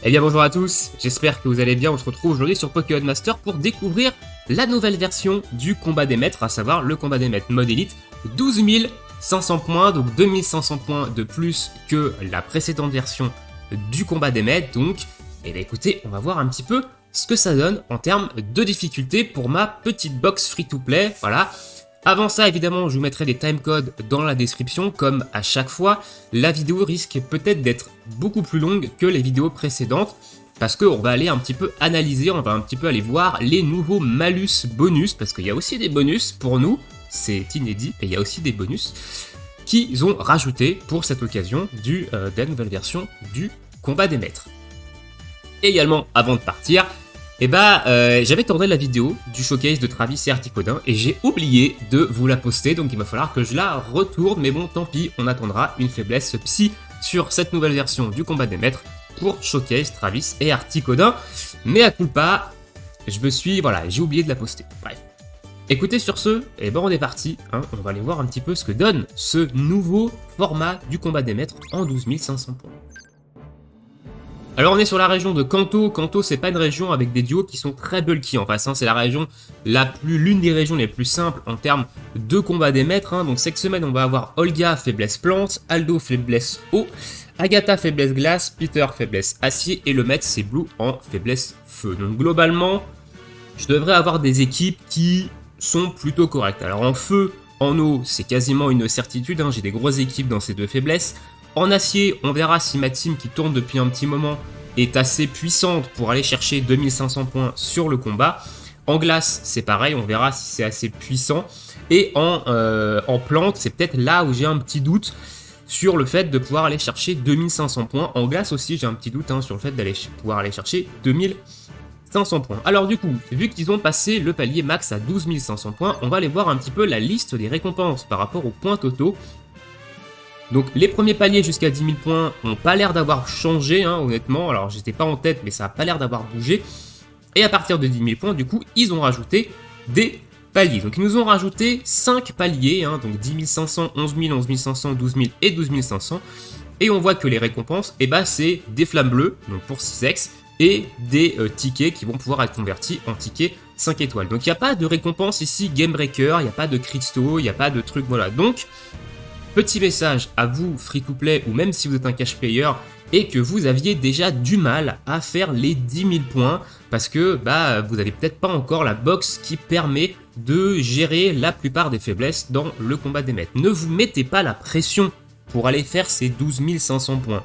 Eh bien bonjour à tous, j'espère que vous allez bien, on se retrouve aujourd'hui sur Pokémon Master pour découvrir la nouvelle version du combat des maîtres, à savoir le combat des maîtres mode élite, 12 500 points, donc 2500 points de plus que la précédente version du combat des maîtres, donc eh bien écoutez, on va voir un petit peu ce que ça donne en termes de difficulté pour ma petite box free-to-play, voilà. Avant ça, évidemment, je vous mettrai des timecodes dans la description, comme à chaque fois. La vidéo risque peut-être d'être beaucoup plus longue que les vidéos précédentes, parce qu'on va aller un petit peu analyser, on va un petit peu aller voir les nouveaux malus bonus, parce qu'il y a aussi des bonus pour nous, c'est inédit, et il y a aussi des bonus qu'ils ont rajoutés pour cette occasion de la nouvelle version du combat des maîtres. Et également, avant de partir, j'avais tourné la vidéo du showcase de Travis et Articodin et j'ai oublié de vous la poster, donc il va falloir que je la retourne, mais bon, tant pis, on attendra une faiblesse psy sur cette nouvelle version du combat des maîtres pour showcase Travis et Articodin, mais à culpa, j'ai oublié de la poster, bref. Écoutez, sur ce, on est parti, hein, on va aller voir un petit peu ce que donne ce nouveau format du combat des maîtres en 12 500 points. Alors on est sur la région de Kanto. Kanto, c'est pas une région avec des duos qui sont très bulky en face, hein. C'est la région l'une des régions les plus simples en termes de combat des maîtres, hein. Donc cette semaine on va avoir Olga faiblesse plante, Aldo faiblesse eau, Agatha faiblesse glace, Peter faiblesse acier et le maître c'est Blue en faiblesse feu. Donc globalement, je devrais avoir des équipes qui sont plutôt correctes. Alors en feu, en eau, c'est quasiment une certitude, hein. J'ai des grosses équipes dans ces deux faiblesses. En acier, on verra si ma team qui tourne depuis un petit moment est assez puissante pour aller chercher 2500 points sur le combat. En glace, c'est pareil, on verra si c'est assez puissant. Et en plante, c'est peut-être là où j'ai un petit doute sur le fait de pouvoir aller chercher 2500 points. En glace aussi, j'ai un petit doute sur le fait d'aller pouvoir aller chercher 2500 points. Alors du coup, vu qu'ils ont passé le palier max à 12 500 points, on va aller voir un petit peu la liste des récompenses par rapport aux points totaux. Donc les premiers paliers jusqu'à 10 000 points n'ont pas l'air d'avoir changé, hein, honnêtement. Alors j'étais pas en tête, mais ça n'a pas l'air d'avoir bougé. Et à partir de 10 000 points, du coup, ils ont rajouté des paliers. Donc ils nous ont rajouté 5 paliers, hein, donc 10 500, 11 000, 11 500, 12 000 et 12 500. Et on voit que les récompenses, c'est des flammes bleues, donc pour 6x, et des tickets qui vont pouvoir être convertis en tickets 5 étoiles. Donc il n'y a pas de récompense ici Game Breaker, il n'y a pas de cristaux, il n'y a pas de trucs, voilà. Donc petit message à vous, free-to-play, ou même si vous êtes un cash player et que vous aviez déjà du mal à faire les 10 000 points parce que vous n'avez peut-être pas encore la box qui permet de gérer la plupart des faiblesses dans le combat des maîtres. Ne vous mettez pas la pression pour aller faire ces 12 500 points.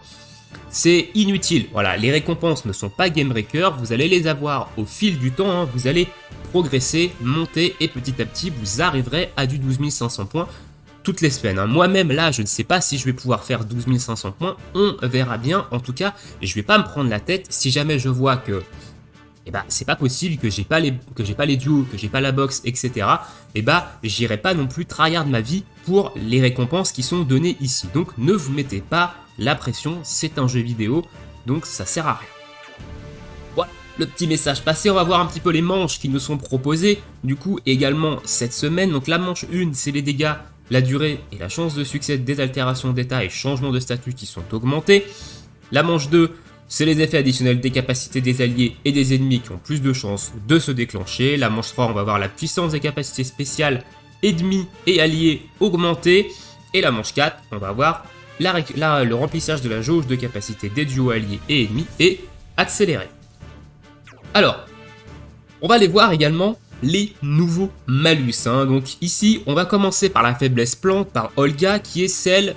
C'est inutile, voilà, les récompenses ne sont pas game breaker, vous allez les avoir au fil du temps, hein, vous allez progresser, monter et petit à petit vous arriverez à du 12 500 points. Toutes les semaines, hein. Moi-même là je ne sais pas si je vais pouvoir faire 12 500 points, on verra bien. En tout cas je vais pas me prendre la tête si jamais je vois que c'est pas possible, que j'ai pas les duos, que j'ai pas la box, etc. J'irai pas non plus tryhard ma vie pour les récompenses qui sont données ici. Donc ne vous mettez pas la pression, c'est un jeu vidéo, donc ça sert à rien. Voilà, le petit message passé, on va voir un petit peu les manches qui nous sont proposées, du coup également cette semaine. Donc la manche 1, c'est les dégâts, la durée et la chance de succès des altérations d'état et changements de statut qui sont augmentés. La manche 2, c'est les effets additionnels des capacités des alliés et des ennemis qui ont plus de chances de se déclencher. La manche 3, on va voir la puissance des capacités spéciales ennemis et alliés augmentées. Et la manche 4, on va voir le remplissage de la jauge de capacité des duos alliés et ennemis et accéléré. Alors, on va aller voir également les nouveaux malus, hein. Donc ici on va commencer par la faiblesse plante, par Olga, qui est celle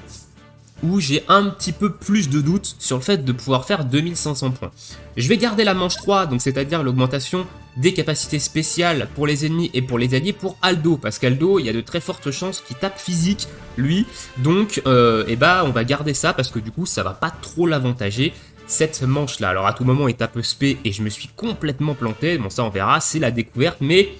où j'ai un petit peu plus de doutes sur le fait de pouvoir faire 2500 points. Je vais garder la manche 3, donc c'est-à-dire l'augmentation des capacités spéciales pour les ennemis et pour les alliés pour Aldo, parce qu'Aldo, il y a de très fortes chances qu'il tape physique, lui, donc on va garder ça, parce que du coup ça va pas trop l'avantager, cette manche là. Alors à tout moment il tape spé et je me suis complètement planté, bon ça on verra, c'est la découverte, mais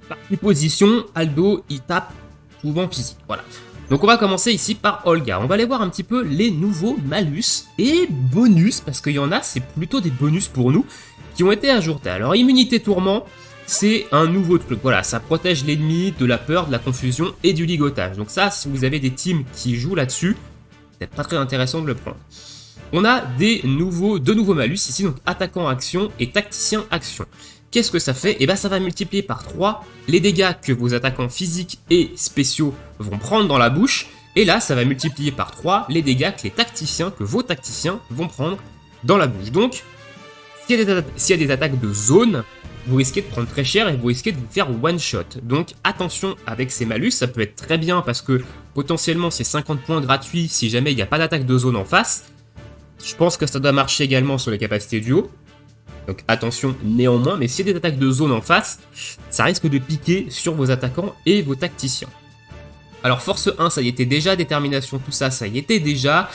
par position, Aldo il tape souvent physique, voilà. Donc on va commencer ici par Olga, on va aller voir un petit peu les nouveaux malus et bonus, parce qu'il y en a, c'est plutôt des bonus pour nous, qui ont été ajoutés. Alors immunité tourment, c'est un nouveau truc, voilà, ça protège l'ennemi de la peur, de la confusion et du ligotage. Donc ça, si vous avez des teams qui jouent là-dessus, c'est pas très intéressant de le prendre. on a deux nouveaux malus ici, donc attaquant action et tacticien action. Qu'est-ce que ça fait? Et bien ça va multiplier par 3 les dégâts que vos attaquants physiques et spéciaux vont prendre dans la bouche. Et là, ça va multiplier par 3 les dégâts que vos tacticiens vont prendre dans la bouche. Donc, s'il y a des attaques de zone, vous risquez de prendre très cher et vous risquez de vous faire one shot. Donc attention avec ces malus, ça peut être très bien parce que potentiellement c'est 50 points gratuits si jamais il n'y a pas d'attaque de zone en face. Je pense que ça doit marcher également sur les capacités duo. Donc attention néanmoins, mais s'il y a des attaques de zone en face, ça risque de piquer sur vos attaquants et vos tacticiens. Alors force 1, ça y était déjà, détermination, tout ça, ça y était déjà,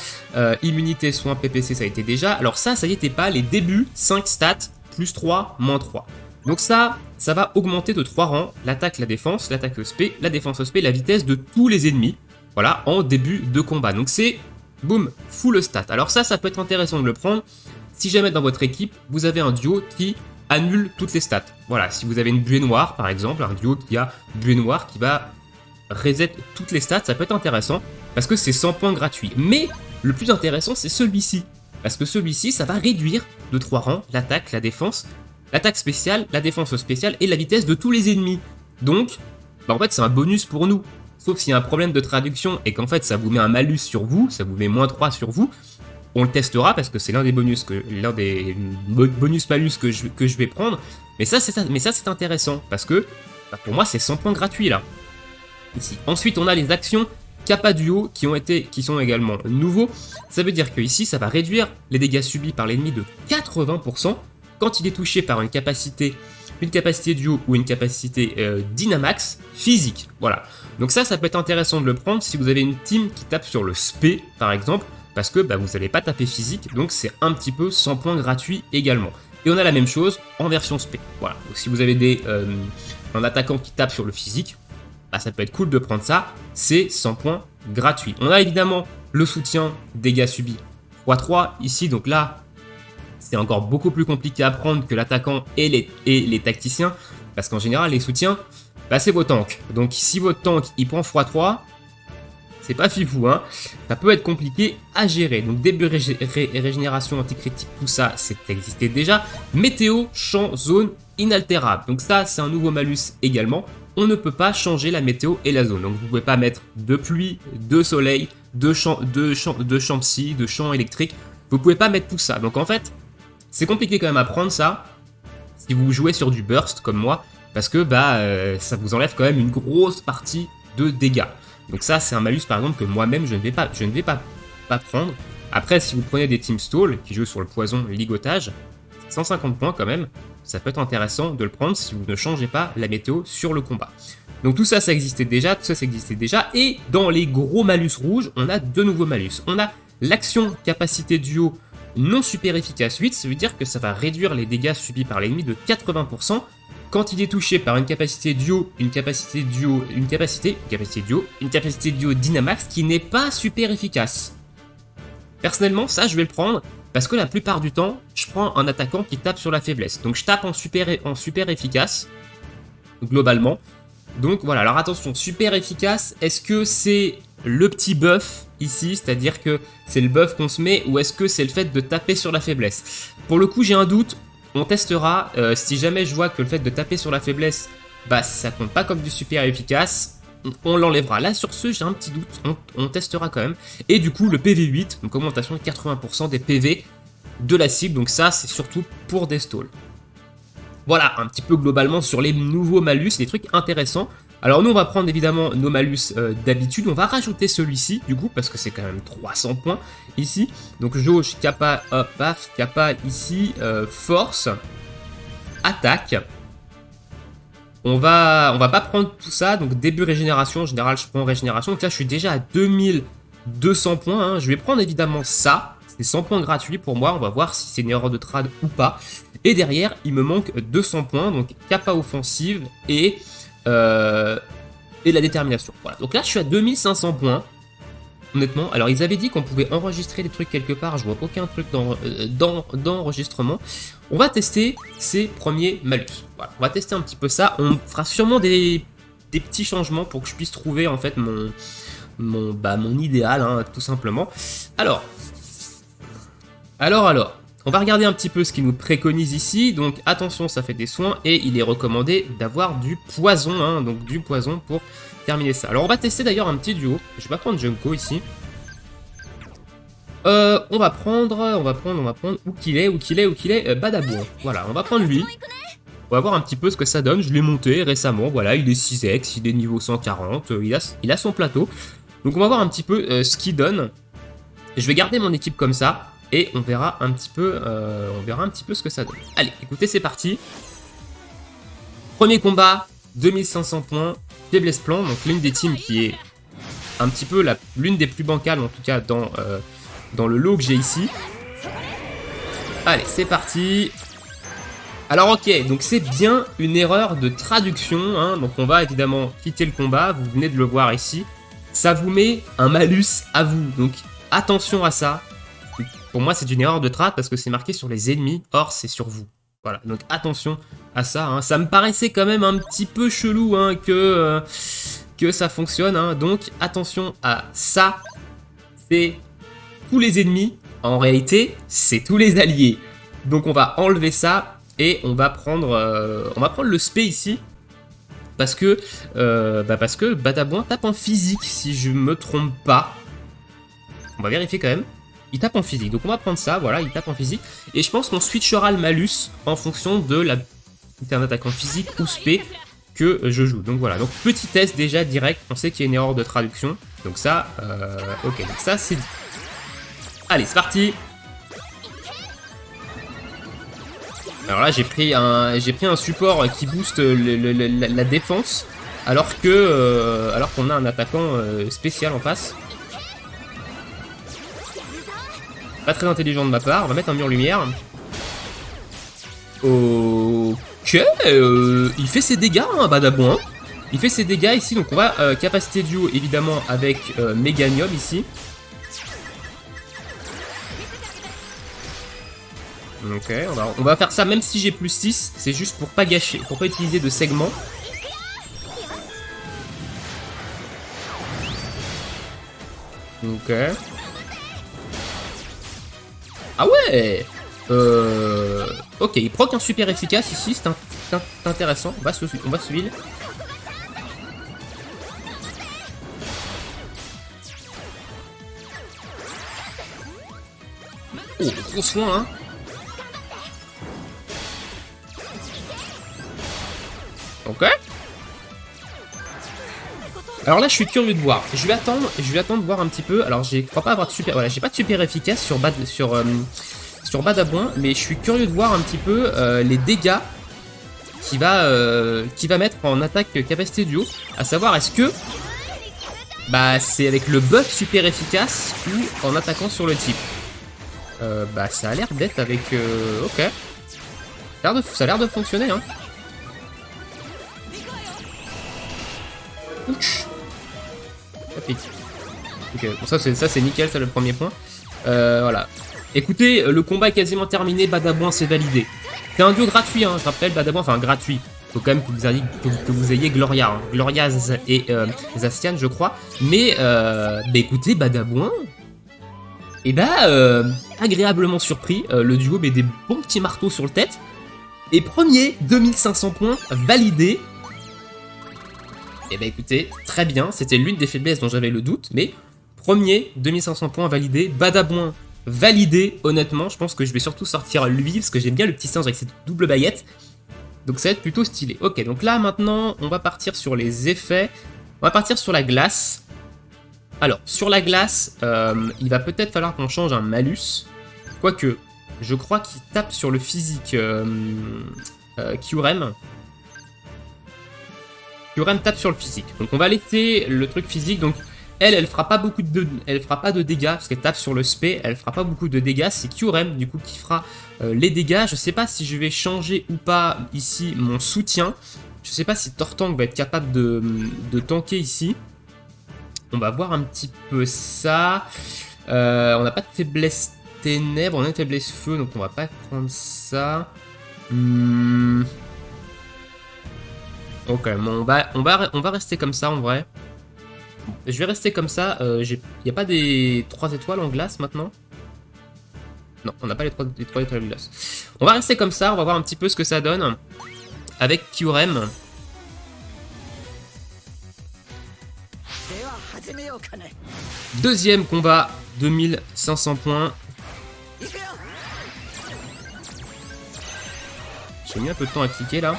immunité, soins, PPC, ça y était déjà. Alors ça y était pas, les débuts, 5 stats, plus 3, moins 3. Donc ça va augmenter de 3 rangs, l'attaque, la défense, l'attaque ESP, la défense ESP, la vitesse de tous les ennemis, voilà, en début de combat. Donc c'est, boum, full stat. Alors ça peut être intéressant de le prendre, si jamais dans votre équipe, vous avez un duo qui annule toutes les stats. Voilà, si vous avez une buée noire, par exemple, un duo qui a buée noire qui va reset toutes les stats, ça peut être intéressant, parce que c'est 100 points gratuits. Mais le plus intéressant, c'est celui-ci, parce que celui-ci, ça va réduire de 3 rangs l'attaque, la défense, l'attaque spéciale, la défense spéciale et la vitesse de tous les ennemis. Donc, en fait, c'est un bonus pour nous. Sauf s'il y a un problème de traduction et qu'en fait, ça vous met un malus sur vous, ça vous met moins 3 sur vous, on le testera parce que c'est l'un des bonus malus que je vais prendre. Mais ça, c'est intéressant parce que pour moi, c'est 100 points gratuits là. Ici. Ensuite, on a les actions Kappa Duo qui sont également nouveaux. Ça veut dire que ici, ça va réduire les dégâts subis par l'ennemi de 80% quand il est touché par une capacité duo ou une capacité Dynamax physique. Voilà. Donc ça peut être intéressant de le prendre si vous avez une team qui tape sur le SP par exemple, parce que vous n'allez pas taper physique, donc c'est un petit peu 100 points gratuits également. Et on a la même chose en version SP. Voilà. Donc si vous avez un attaquant qui tape sur le physique, ça peut être cool de prendre ça, c'est 100 points gratuits. On a évidemment le soutien dégâts subis x3 ici, donc là, c'est encore beaucoup plus compliqué à prendre que l'attaquant et les tacticiens, parce qu'en général, les soutiens, c'est vos tanks. Donc si votre tank, il prend x3, c'est pas fifou, hein. Ça peut être compliqué à gérer. Donc début régénération anticritique, tout ça, c'est existé déjà. Météo, champ, zone, inaltérable. Donc ça, c'est un nouveau malus également. On ne peut pas changer la météo et la zone. Donc vous pouvez pas mettre de pluie, de soleil, de champ psy, de champ électrique. Vous pouvez pas mettre tout ça. Donc en fait, c'est compliqué quand même à prendre ça si vous jouez sur du burst comme moi, parce que ça vous enlève quand même une grosse partie de dégâts. Donc ça, c'est un malus par exemple que moi-même je ne vais pas prendre. Après, si vous prenez des Team Stall qui jouent sur le poison ligotage, 150 points quand même, ça peut être intéressant de le prendre si vous ne changez pas la météo sur le combat. Donc tout ça, ça existait déjà, et dans les gros malus rouges, on a deux nouveaux malus. On a l'action capacité duo non super efficace 8, ça veut dire que ça va réduire les dégâts subis par l'ennemi de 80% quand il est touché par une capacité duo Dynamax qui n'est pas super efficace. Personnellement, ça je vais le prendre parce que la plupart du temps, je prends un attaquant qui tape sur la faiblesse. Donc je tape en super efficace, globalement. Donc voilà, alors attention, super efficace, est-ce que c'est le petit buff ici, c'est-à-dire que c'est le buff qu'on se met, ou est-ce que c'est le fait de taper sur la faiblesse? Pour le coup, j'ai un doute, on testera, si jamais je vois que le fait de taper sur la faiblesse, ça compte pas comme du super efficace, on l'enlèvera. Là, sur ce, j'ai un petit doute, on testera quand même. Et du coup, le PV8, donc augmentation de 80% des PV de la cible, donc ça, c'est surtout pour des stalls. Voilà, un petit peu globalement sur les nouveaux malus, des trucs intéressants. Alors nous, on va prendre évidemment nos malus d'habitude, on va rajouter celui-ci, du coup, parce que c'est quand même 300 points ici. Donc jauge, kappa, hop, paf, kappa ici, force, attaque. On va pas prendre tout ça, donc début régénération, en général je prends régénération, donc là je suis déjà à 2200 points, hein. Je vais prendre évidemment ça, c'est 100 points gratuits pour moi, on va voir si c'est une erreur de trad ou pas. Et derrière, il me manque 200 points, donc kappa offensive et la détermination. Voilà, donc là je suis à 2500 points, honnêtement. Alors ils avaient dit qu'on pouvait enregistrer des trucs quelque part, je vois aucun truc d'enregistrement. On va tester ces premiers malus. Voilà, on va tester un petit peu ça. On fera sûrement des petits changements pour que je puisse trouver en fait mon idéal, hein, tout simplement. Alors, Alors, on va regarder un petit peu ce qu'il nous préconise ici. Donc attention, ça fait des soins et il est recommandé d'avoir du poison, hein, donc du poison pour terminer ça. Alors on va tester d'ailleurs un petit duo. Je vais pas prendre Junko ici. On va prendre, où qu'il est, Badabou. Voilà, on va prendre lui. On va voir un petit peu ce que ça donne. Je l'ai monté récemment, voilà, il est 6x, il est niveau 140, il a son plateau. Donc on va voir un petit peu ce qu'il donne. Je vais garder mon équipe comme ça. Et on verra un petit peu ce que ça donne. Allez, écoutez, c'est parti. Premier combat, 2500 points, Faiblesse Plan, donc l'une des teams qui est un petit peu l'une des plus bancales, en tout cas dans le lot que j'ai ici. Allez, c'est parti. Alors ok, donc c'est bien une erreur de traduction, hein, donc on va évidemment quitter le combat, vous venez de le voir ici. Ça vous met un malus à vous, donc attention à ça. Pour moi, c'est une erreur de trad parce que c'est marqué sur les ennemis, or c'est sur vous. Voilà, donc attention à ça. Hein. Ça me paraissait quand même un petit peu chelou hein, que ça fonctionne. Hein. Donc attention à ça. C'est tous les ennemis. En réalité, c'est tous les alliés. Donc on va enlever ça et on va prendre le spé ici. Parce que Badabouin tape en physique, si je me trompe pas. On va vérifier quand même. Il tape en physique, donc on va prendre ça, voilà, il tape en physique. Et je pense qu'on switchera le malus en fonction de la un attaquant physique ou spé que je joue. Donc voilà, donc petit test déjà direct, on sait qu'il y a une erreur de traduction. Donc ça, ok, donc ça c'est dit. Allez, c'est parti. Alors là j'ai pris un support qui booste la défense, alors qu'on a un attaquant spécial en face. Pas très intelligent de ma part, on va mettre un mur lumière. Ok, il fait ses dégâts, hein, Badabouin. Il fait ses dégâts ici, donc on va capacité duo évidemment avec Méganium ici. Ok, on va faire ça même si j'ai plus 6, c'est juste pour pas gâcher, pour pas utiliser de segments. Ok. Ah ouais. Ok, il proc un super efficace ici, c'est intéressant. On va se heal. Oh, gros soin, hein. Ok. Alors là, je suis curieux de voir. Je vais attendre de voir un petit peu. Alors, je crois pas avoir de super. Voilà, j'ai pas de super efficace sur Badabouin, mais je suis curieux de voir un petit peu les dégâts qu'il va mettre en attaque capacité duo. À savoir, est-ce que c'est avec le buff super efficace ou en attaquant sur le type. Ça a l'air d'être avec. Ok. Ça a l'air de fonctionner, hein. Ouch. Ok, bon, ça c'est nickel, ça le premier point. Voilà. Écoutez, le combat est quasiment terminé, Badabouin c'est validé. C'est un duo gratuit, hein, je rappelle, Badabouin, enfin gratuit. Faut quand même que vous ayez Gloria. Hein. Gloria et Zacian, je crois. Mais écoutez, Badabouin, agréablement surpris. Le duo met des bons petits marteaux sur le tête. Et premier, 2500 points, validé. Et écoutez, très bien, c'était l'une des faiblesses dont j'avais le doute, mais premier, 2500 points validé, Badabouin validé, honnêtement, je pense que je vais surtout sortir lui, parce que j'aime bien le petit singe avec cette double baguette, donc ça va être plutôt stylé. Ok, donc là maintenant, on va partir sur les effets, on va partir sur la glace. Alors, sur la glace, il va peut-être falloir qu'on change un malus, quoique, je crois qu'il tape sur le physique Kyurem. Kyurem tape sur le physique. Donc on va laisser le truc physique. Donc elle fera pas beaucoup elle fera pas de dégâts parce qu'elle tape sur le spé. Elle fera pas beaucoup de dégâts. C'est Kyurem du coup qui fera les dégâts. Je sais pas si je vais changer ou pas ici mon soutien. Je sais pas si Tortank va être capable de tanker ici. On va voir un petit peu ça. On n'a pas de faiblesse ténèbres, on a une faiblesse feu, donc on va pas prendre ça. Ok, bon, on va rester comme ça en vrai. Je vais rester comme ça. Il n'y a pas des 3 étoiles en glace maintenant? Non, on n'a pas les 3 étoiles de glace. On va rester comme ça, on va voir un petit peu ce que ça donne avec Kyurem. Deuxième combat, 2500 points. J'ai mis un peu de temps à cliquer là.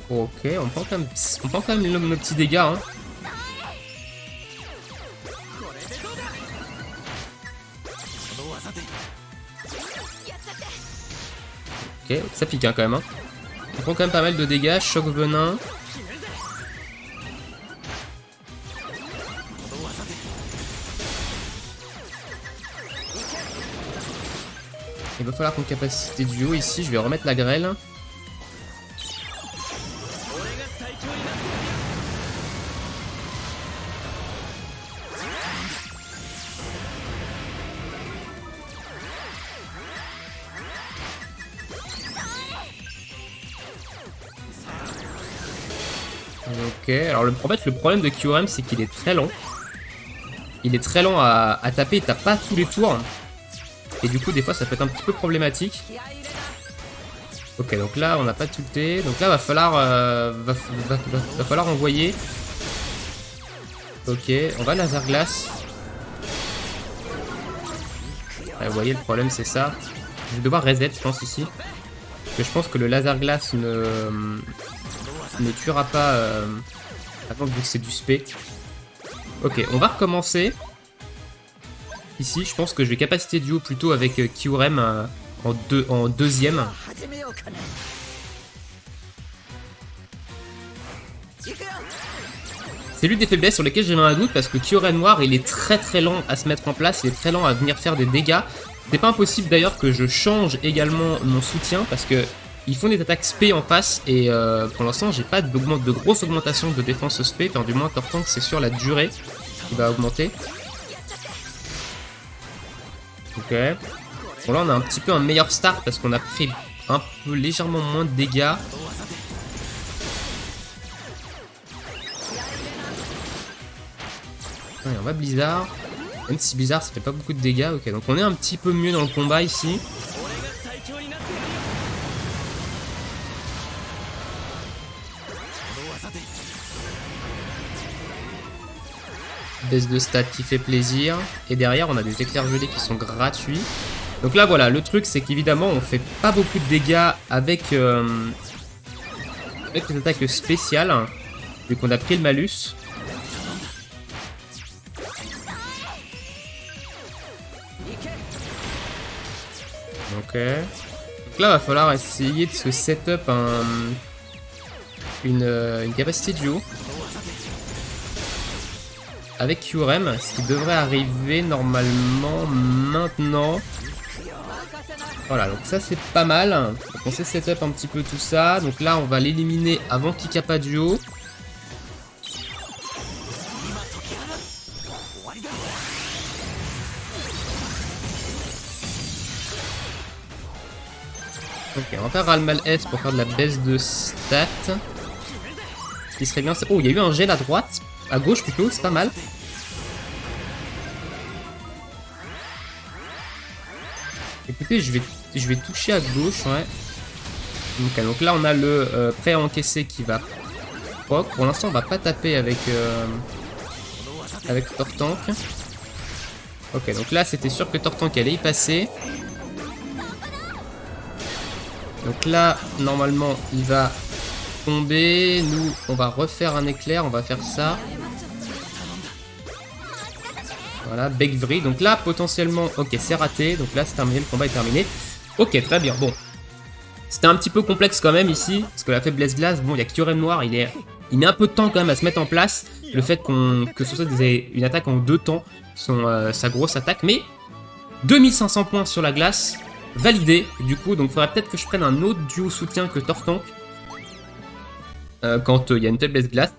Ok, on prend quand même nos petits dégâts. Hein. Ok, ça pique hein, quand même. Hein. On prend quand même pas mal de dégâts. Choc venin. Il va falloir qu'on capacité du haut ici. Je vais remettre la grêle. Ok, alors en fait le problème de Kyurem c'est qu'il est très lent. Il est très lent à taper, il tape pas tous les tours. Et du coup des fois ça peut être un petit peu problématique. Ok, donc là on n'a pas tilté, donc là va falloir envoyer. Ok, on va laser glace. Ouais, vous voyez le problème c'est ça. Je vais devoir reset je pense ici. Parce que je pense que le laser glace ne tuera pas avant vu que c'est du spé. Ok, on va recommencer. Ici, je pense que je vais capacité duo plutôt avec Kyurem en deuxième. C'est l'une des faiblesses sur lesquelles j'ai un doute parce que Kyurem noir, il est très lent à se mettre en place, il est très lent à venir faire des dégâts. C'est pas impossible d'ailleurs que je change également mon soutien parce que ils font des attaques spé en face et pour l'instant j'ai pas de grosse augmentation de défense spé, enfin du moins Tortank c'est sur la durée qui va augmenter. Ok. Bon là on a un petit peu un meilleur start parce qu'on a pris un peu légèrement moins de dégâts. Ouais, on va Blizzard. Même si Blizzard ça fait pas beaucoup de dégâts. Ok, donc on est un petit peu mieux dans le combat ici. Baisse de stats qui fait plaisir. Et derrière, on a des éclairs gelés qui sont gratuits. Donc là, voilà, le truc, c'est qu'évidemment, on fait pas beaucoup de dégâts avec les attaques spéciales, vu qu'on a pris le malus. Ok. Donc là, va falloir essayer de se setup une capacité duo. Avec Kyurem, ce qui devrait arriver normalement maintenant. Voilà, donc ça c'est pas mal. Donc on sait setup un petit peu tout ça. Donc là on va l'éliminer avant qu'il cappa duo. Ok, on va faire Ralmal S pour faire de la baisse de stats. Ce qui serait bien, c'est... Oh, il y a eu un gel à droite. À gauche plutôt, c'est pas mal. Écoutez, je vais toucher à gauche, ouais. Okay, donc là, on a le prêt à encaisser qui va proc. Pour l'instant, on va pas taper avec Tortank. Ok, donc là, c'était sûr que Tortank allait y passer. Donc là, normalement, il va tomber. Nous, on va refaire un éclair. On va faire ça. Voilà, Begvry. Donc là, potentiellement... Ok, c'est raté. Donc là, c'est terminé. Le combat est terminé. Ok, très bien. Bon. C'était un petit peu complexe quand même ici. Parce que la faiblesse glace, bon, il y a Kyurem noir. Il met un peu de temps quand même à se mettre en place. Le fait que ce soit une attaque en 2 temps. Sa grosse attaque. Mais 2500 points sur la glace. Validé. Du coup, donc il faudrait peut-être que je prenne un autre duo soutien que Tortank. Quand il y a une faiblesse glace.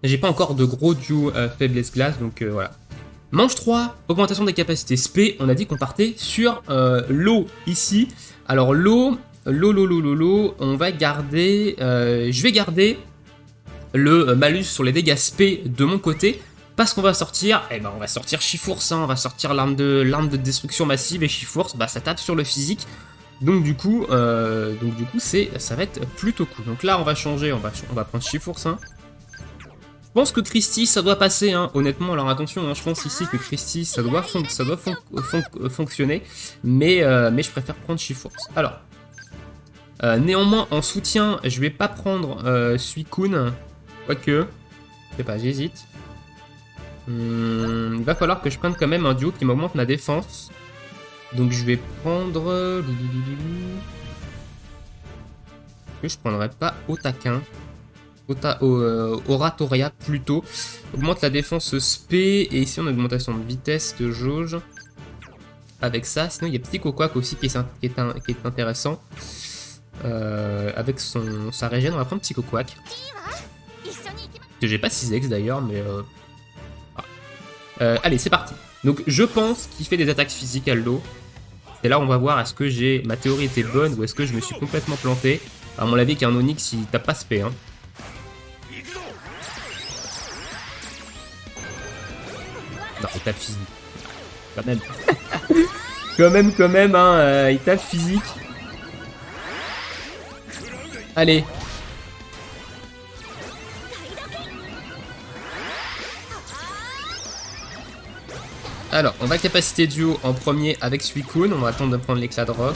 J'ai pas encore de gros duo faiblesse glace. Donc voilà. Manche 3, augmentation des capacités SP, on a dit qu'on partait sur l'eau ici. Alors l'eau, on va garder, je vais garder le malus sur les dégâts spé de mon côté. Parce qu'on va sortir, eh ben on va sortir Chifourse, hein, on va sortir l'arme de destruction massive et Chifourse, bah ça tape sur le physique. Donc du coup ça va être plutôt cool. Donc là on va changer, on va prendre Chifourse. Hein. Je pense que Christie ça doit passer, hein, honnêtement. Alors attention, hein, je pense ici que Christie ça doit fonctionner, mais je préfère prendre Chifourse. Alors, néanmoins en soutien, je vais pas prendre Suicune, quoique, je sais pas, j'hésite. Il va falloir que je prenne quand même un duo qui m'augmente ma défense. Donc je vais prendre... Que je prendrais pas Otaquin. Oratoria plutôt. Augmente la défense spé. Et ici on a une augmentation de vitesse, de jauge. Avec ça. Sinon il y a Psychoquack aussi qui est intéressant. Avec sa régène, on va prendre Psychoquack. Que j'ai pas 6x d'ailleurs, mais... allez, c'est parti. Donc je pense qu'il fait des attaques physiques Aldo. Et là on va voir est-ce que ma théorie était bonne ou est-ce que je me suis complètement planté. À mon avis qu'un Onyx il tape pas spé. Hein. Non, il tape physique. Quand même. quand même, hein, il tape physique. Allez. Alors, on va capacité duo en premier avec Suicune. On va attendre de prendre l'éclat de roc.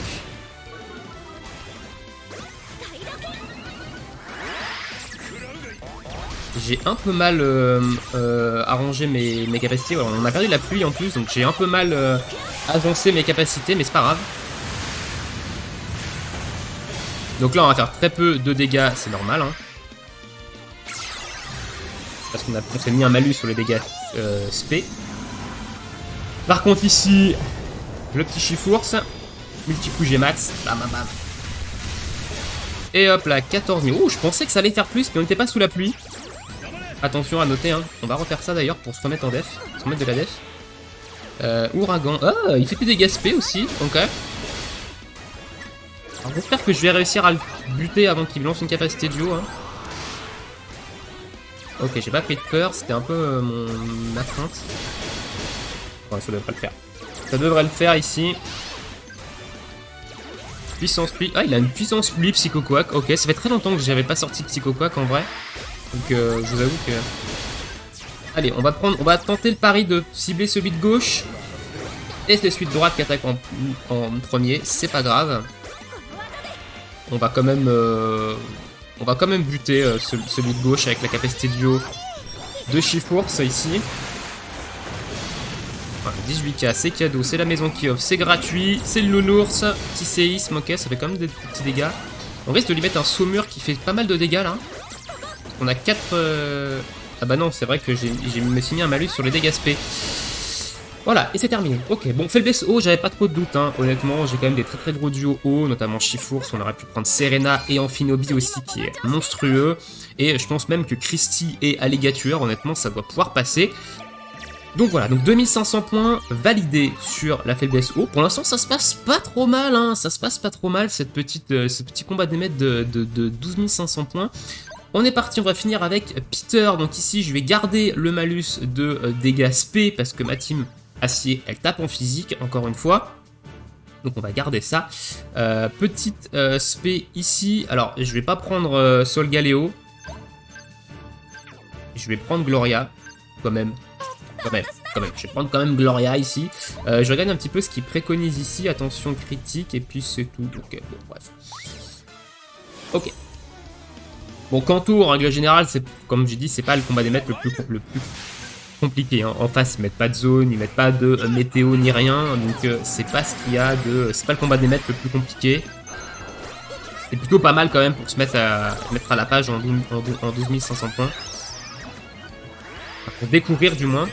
J'ai un peu mal arrangé mes capacités. Voilà, on a perdu la pluie en plus, donc j'ai un peu mal avancé mes capacités, mais c'est pas grave. Donc là, on va faire très peu de dégâts, c'est normal. Hein. Parce qu'on s'est mis un malus sur les dégâts spé. Par contre ici, le petit Chifourse, multi-coup G-Max, bam bam bam. Et hop là, 14 000. Oh, je pensais que ça allait faire plus, mais on n'était pas sous la pluie. Attention à noter, hein. On va refaire ça d'ailleurs pour se remettre en def, se remettre de la def. Ouragan, ah, il fait plus des dégâts spé aussi, ok. Alors j'espère que je vais réussir à le buter avant qu'il lance une capacité duo. Hein. Ok, j'ai pas pris de peur, c'était un peu ma crainte. Ouais, ça devrait le faire. Ça devrait le faire ici. Puissance pluie. Ah, il a une puissance pluie, Psychoquack. Ok, ça fait très longtemps que j'avais pas sorti de Psychoquack en vrai. Donc je vous avoue que... Allez, on va tenter le pari de cibler celui de gauche. Et c'est celui de droite qui attaque en premier. C'est pas grave. On va quand même buter celui de gauche avec la capacité duo de Chifourse ici. 18k, c'est cadeau, c'est la maison qui offre, c'est gratuit, c'est le nounours, petit séisme, ok, ça fait quand même des petits dégâts. On risque de lui mettre un saumur qui fait pas mal de dégâts là. On a 4... Ah bah non, c'est vrai que je me suis mis un malus sur les dégâts spé. Voilà, et c'est terminé. Ok, bon, faiblesse haut, j'avais pas trop de doute, hein. Honnêtement, j'ai quand même des très gros duos hauts, notamment Chifourse, on aurait pu prendre Serena et Amphinobi aussi, qui est monstrueux. Et je pense même que Christie et Alligator, honnêtement, ça doit pouvoir passer. Donc voilà, donc 2500 points validés sur la faiblesse haut. Pour l'instant, ça se passe pas trop mal, hein. Ça se passe pas trop mal, ce petit combat des maîtres de 12 500 points. On est parti, on va finir avec Peter. Donc ici, je vais garder le malus de dégâts spé parce que ma team acier, elle tape en physique, encore une fois. Donc on va garder ça. Petite spé ici. Alors, je vais pas prendre Sol Galeo. Je vais prendre Gloria, quand même. Je vais prendre quand même Gloria ici. Je regarde un petit peu ce qu'il préconise ici. Attention critique, et puis c'est tout. Ok, bon, bref. Ok. Bon, Kanto, en règle générale, comme j'ai dit, c'est pas le combat des maîtres le plus compliqué. Hein. En face, ils mettent pas de zone, ils mettent pas de météo ni rien. Donc, c'est pas ce qu'il y a de. C'est pas le combat des maîtres le plus compliqué. C'est plutôt pas mal quand même pour se mettre à la page en 12 500 points. Pour découvrir du moins.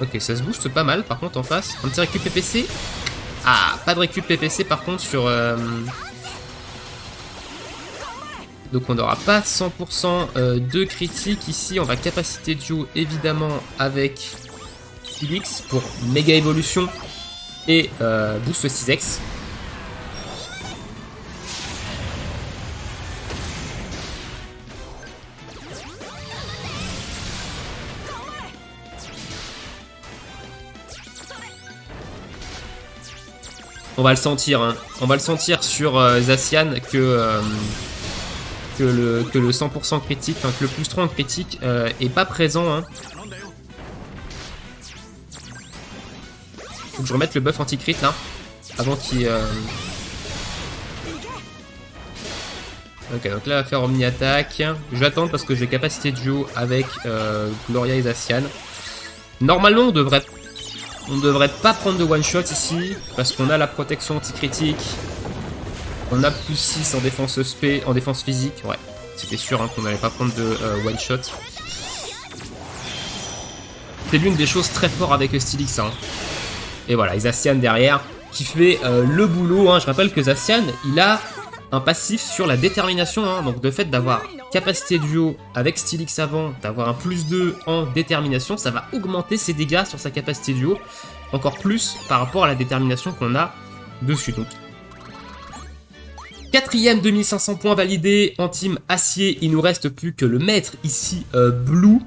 Ok, ça se booste pas mal par contre en face. Un petit récup PPC. Ah, pas de récup PPC par contre sur... Donc on n'aura pas 100% de critique ici. On va capacité duo évidemment avec Felix pour méga évolution et boost 6x. On va le sentir, hein. On va le sentir sur Zacian que le 100% critique, enfin que le plus 3 en critique est pas présent. Hein. Faut que je remette le buff anti-crit là, avant qu'il... Ok, donc là, on va faire omni-attaque. Je vais attendre parce que j'ai capacité de duo avec Gloria et Zacian. Normalement, on devrait pas prendre de one-shot ici, parce qu'on a la protection anti-critique. On a plus 6 en défense SP, en défense physique. Ouais, c'était sûr hein, qu'on n'allait pas prendre de one-shot. C'est l'une des choses très fortes avec Stylix. Hein. Et voilà, et Zacian derrière, qui fait le boulot. Hein. Je rappelle que Zacian, il a un passif sur la détermination. Hein. Donc de fait d'avoir capacité duo avec Stylix avant, d'avoir un +2 en détermination, ça va augmenter ses dégâts sur sa capacité duo. Encore plus par rapport à la détermination qu'on a dessus. Donc 4ème 2500 points validés en team acier. Il nous reste plus que le maître ici, blue.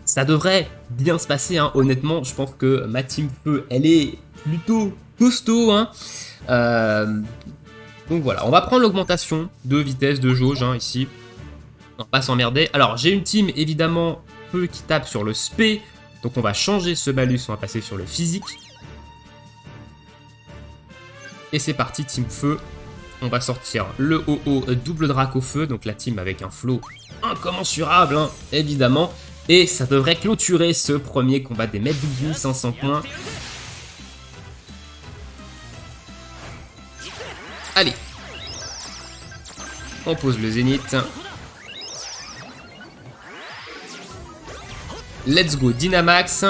Ça devrait bien se passer, hein. Honnêtement, je pense que ma team feu, elle est plutôt costaud. Hein. Donc voilà, on va prendre l'augmentation de vitesse de jauge hein, ici. On va pas s'emmerder. Alors, j'ai une team évidemment feu qui tape sur le spé. Donc on va changer ce malus, on va passer sur le physique. Et c'est parti, team feu. On va sortir le OO double drac au feu, donc la team avec un flow incommensurable, hein, évidemment. Et ça devrait clôturer ce premier combat des maîtres, 12 500 points. Allez. On pose le zénith. Let's go, Dynamax.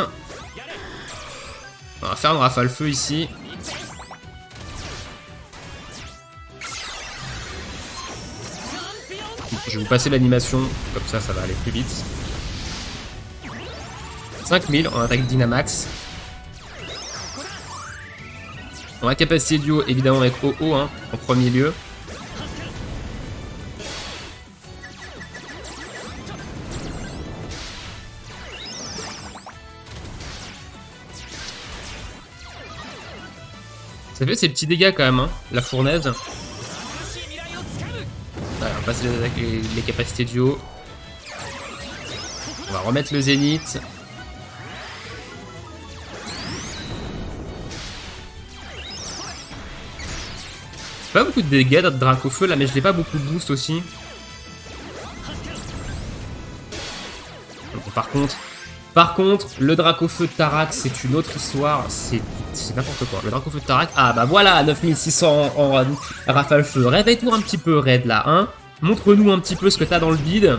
On va faire un rafale feu ici. Je vais vous passer l'animation, comme ça, ça va aller plus vite. 5000, on attaque Dynamax. On a capacité duo, évidemment, avec OO hein, en premier lieu. Ça fait ses petits dégâts quand même, hein, la fournaise. Ouais, on va passer les capacités duo. On va remettre le zénith. Pas beaucoup de dégâts de Drac au feu là, mais je l'ai pas beaucoup de boost aussi. Donc, par contre, le Drac au feu de Tarak, c'est une autre histoire. C'est n'importe quoi. Le Drac au feu de Tarak. Ah bah voilà, 9600 en rafale feu. Réveille-toi un petit peu, Red là, hein. Montre-nous un petit peu ce que t'as dans le vide.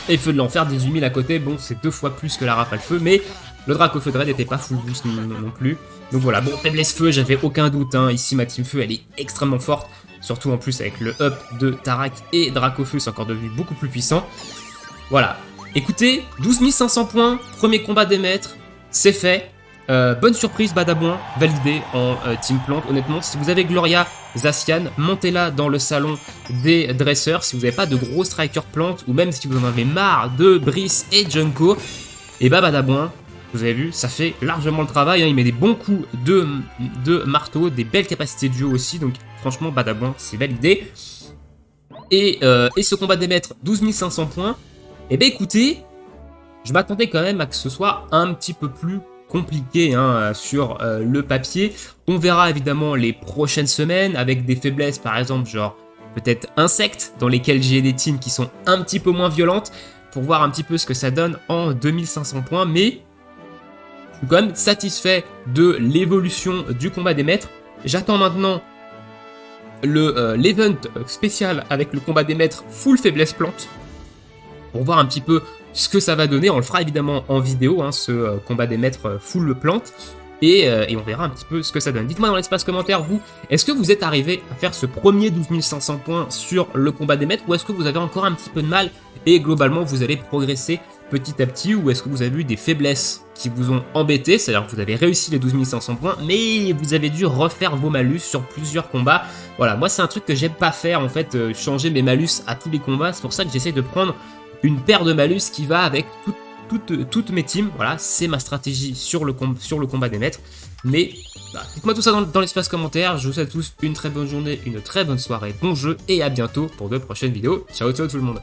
Et feu de l'enfer, 18 000 à côté. Bon, c'est 2 fois plus que la rafale feu, mais le Drac au feu de Red n'était pas full boost non plus. Donc voilà, bon, faiblesse feu, j'avais aucun doute. Hein. Ici, ma team feu, elle est extrêmement forte. Surtout en plus avec le up de Tarak et Drac au feu, c'est encore devenu beaucoup plus puissant. Voilà. Écoutez, 12 500 points, premier combat des maîtres, c'est fait. Bonne surprise, Badabouin, validé en team plante. Honnêtement, si vous avez Gloria, Zacian, montez-la dans le salon des dresseurs. Si vous n'avez pas de gros striker plante, ou même si vous en avez marre de Brice et Junko, et bah Badabouin, vous avez vu, ça fait largement le travail. Hein. Il met des bons coups de marteau, des belles capacités de duo aussi. Donc franchement, Badabouin, c'est validé. Et ce combat des maîtres, 12 500 points. Et bah écoutez, je m'attendais quand même à que ce soit un petit peu plus compliqué hein, sur le papier. On verra évidemment les prochaines semaines avec des faiblesses, par exemple, genre peut-être insectes, dans lesquels j'ai des teams qui sont un petit peu moins violentes, pour voir un petit peu ce que ça donne en 2500 points. Mais je suis quand même satisfait de l'évolution du combat des maîtres. J'attends maintenant l'event spécial avec le combat des maîtres full faiblesse plante, pour voir un petit peu ce que ça va donner. On le fera évidemment en vidéo, hein, ce combat des maîtres full plante, et on verra un petit peu ce que ça donne. Dites-moi dans l'espace commentaire, vous, est-ce que vous êtes arrivé à faire ce premier 12 500 points sur le combat des maîtres, ou est-ce que vous avez encore un petit peu de mal, et globalement vous allez progresser petit à petit, ou est-ce que vous avez eu des faiblesses qui vous ont embêté, c'est-à-dire que vous avez réussi les 12 500 points, mais vous avez dû refaire vos malus sur plusieurs combats. Voilà, moi c'est un truc que j'aime pas faire, en fait, changer mes malus à tous les combats. C'est pour ça que j'essaie de prendre une paire de malus qui va avec toutes mes teams. Voilà, c'est ma stratégie sur le combat des maîtres. Mais voilà, dites-moi tout ça dans l'espace commentaire. Je vous souhaite à tous une très bonne journée, une très bonne soirée, bon jeu et à bientôt pour de prochaines vidéos. Ciao ciao tout le monde.